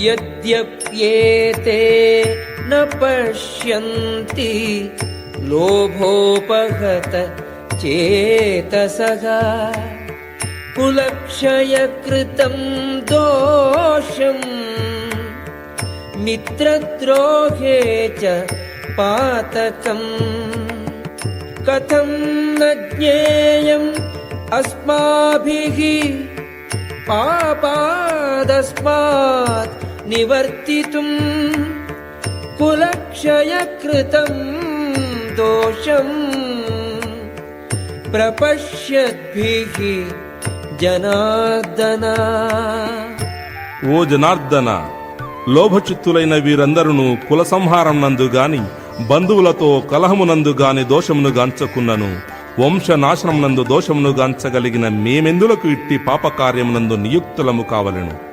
यद्यप्येते न पश्यन्ति लोभोपहत चेतसः कुलक्षयकृतं दोषम् मित्रद्रोहे च पातकम् कथं न ज्ञेयम् अस्माभिः पापादस्मात् निवर्तितुम् कुलक्षयकृतं दोषम् प्रपश्यद्भिः జనార్దన. ఓ జనార్దన, లోభచిత్తులైన వీరందరూ కుల సంహారం నందు గాని బంధువులతో కలహమునందు గాని దోషమును గాంచకున్నను వంశనాశనం నందు దోషమును గాంచగలిగిన మేమెందులకు ఇట్టి పాపకార్యమునందు నియుక్తులము కావలెను.